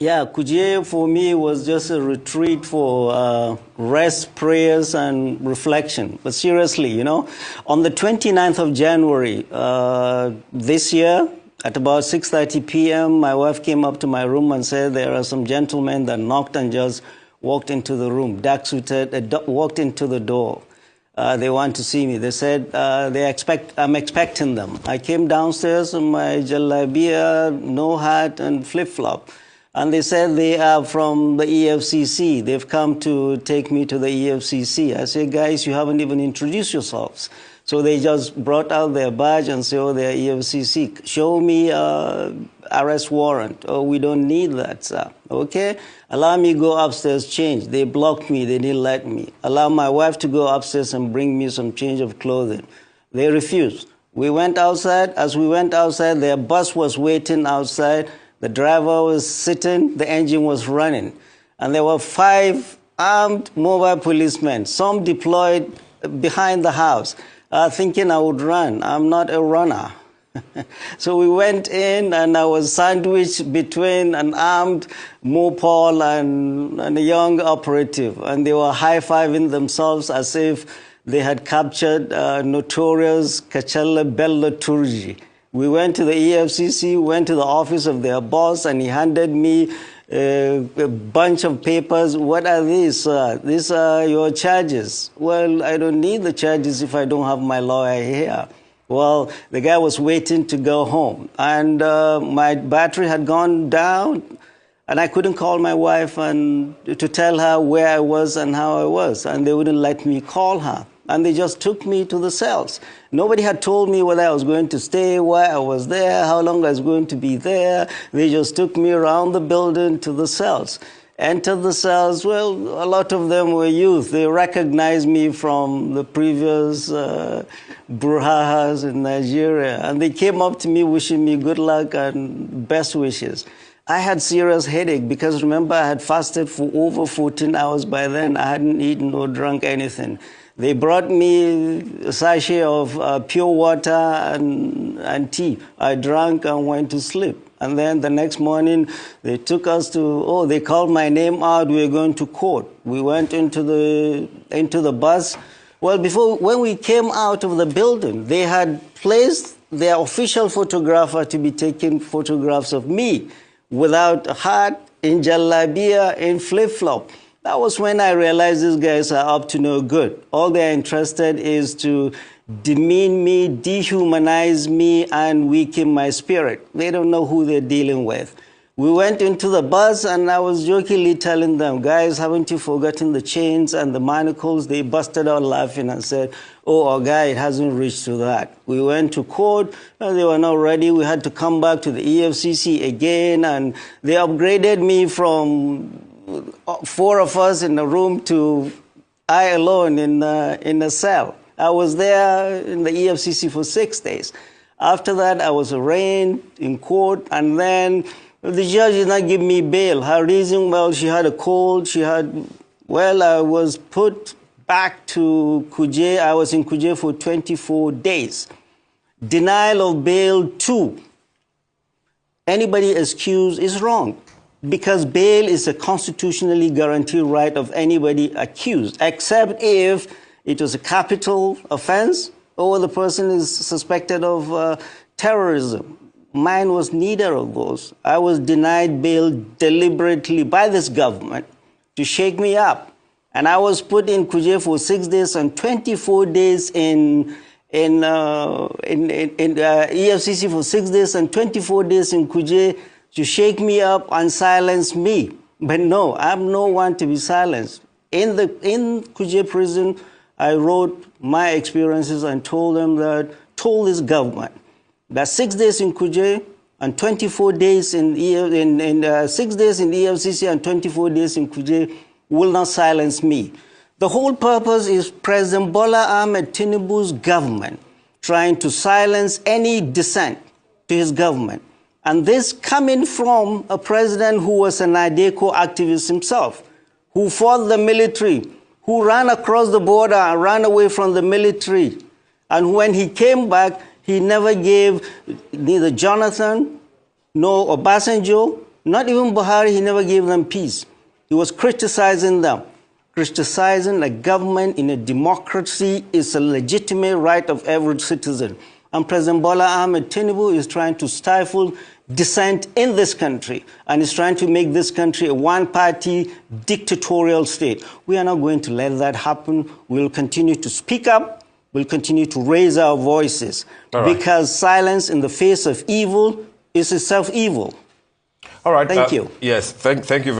Yeah, Kuje for me was just a retreat for rest, prayers, and reflection. But seriously, on the 29th of January this year, at about 6:30 p.m., my wife came up to my room and said there are some gentlemen that knocked and just walked into the room, dark suited, walked into the door. They want to see me. They said I'm expecting them. I came downstairs in my jalabia, no hat, and flip-flop. And they said they are from the EFCC. They've come to take me to the EFCC. I said, guys, you haven't even introduced yourselves. So they just brought out their badge and said, oh, they're EFCC. Show me arrest warrant. Oh, we don't need that, sir. Okay? Allow me to go upstairs, change. They blocked me. They didn't let me. Allow my wife to go upstairs and bring me some change of clothing. They refused. We went outside. As we went outside, their bus was waiting outside. The driver was sitting, the engine was running. And there were 5 armed mobile policemen, some deployed behind the house, thinking I would run. I'm not a runner. So we went in, and I was sandwiched between an armed mopal and a young operative. And they were high-fiving themselves as if they had captured notorious Kachala Bello Turji. We went to the EFCC, went to the office of their boss, and he handed me a bunch of papers. What are these? These are your charges. Well, I don't need the charges if I don't have my lawyer here. Well, the guy was waiting to go home, and my battery had gone down, and I couldn't call my wife and to tell her where I was and how I was, and they wouldn't let me call her. And they just took me to the cells. Nobody had told me whether I was going to stay, why I was there, how long I was going to be there. They just took me around the building to the cells. Entered the cells. Well, a lot of them were youth. They recognized me from the previous brouhahas in Nigeria. And they came up to me wishing me good luck and best wishes. I had serious headache because, remember, I had fasted for over 14 hours by then. I hadn't eaten or drunk anything. They brought me a sachet of pure water and tea. I drank and went to sleep. And then the next morning, they took us to, they called my name out. We were going to court. We went into the bus. Well, when we came out of the building, they had placed their official photographer to be taking photographs of me without a hat, in jalabia, in flip-flop. That was when I realized these guys are up to no good. All they're interested is to demean me, dehumanize me, and weaken my spirit. They don't know who they're dealing with. We went into the bus, and I was jokingly telling them, guys, haven't you forgotten the chains and the manacles? They busted out laughing and said, oh, guy, it hasn't reached to that. We went to court, and they were not ready. We had to come back to the EFCC again, and they upgraded me from 4 of us in a room to I alone in a cell. I was there in the EFCC for 6 days. After that, I was arraigned in court, and then the judge did not give me bail. Her reason, well, she had a cold. I was put back to Kuje. I was in Kuje for 24 days. Denial of bail 2. Anybody accused is wrong, because bail is a constitutionally guaranteed right of anybody accused, except if it was a capital offense or the person is suspected of terrorism. Mine was neither of those. I was denied bail deliberately by this government to shake me up. And I was put in Kuje for 6 days and 24 days in EFCC for 6 days and 24 days in Kuje to shake me up and silence me. But no, I'm no one to be silenced. In Kuje prison, I wrote my experiences and told this government that 6 days in Kuje and 24 days 6 days in EFCC and 24 days in Kuje will not silence me. The whole purpose is President Bola Ahmed Tinubu's government trying to silence any dissent to his government. And this coming from a president who was an IDECO activist himself, who fought the military, who ran across the border and ran away from the military. And when he came back, he never gave neither Jonathan, nor Obasanjo, Not even Buhari, he never gave them peace. He was criticizing them. Criticizing a government in a democracy is a legitimate right of every citizen. And President Bola Ahmed Tinubu is trying to stifle dissent in this country and is trying to make this country a one-party dictatorial state. We are not going to let that happen. We'll continue to speak up. We'll continue to raise our voices because silence in the face of evil is itself evil. All right. Thank you. Yes, thank you.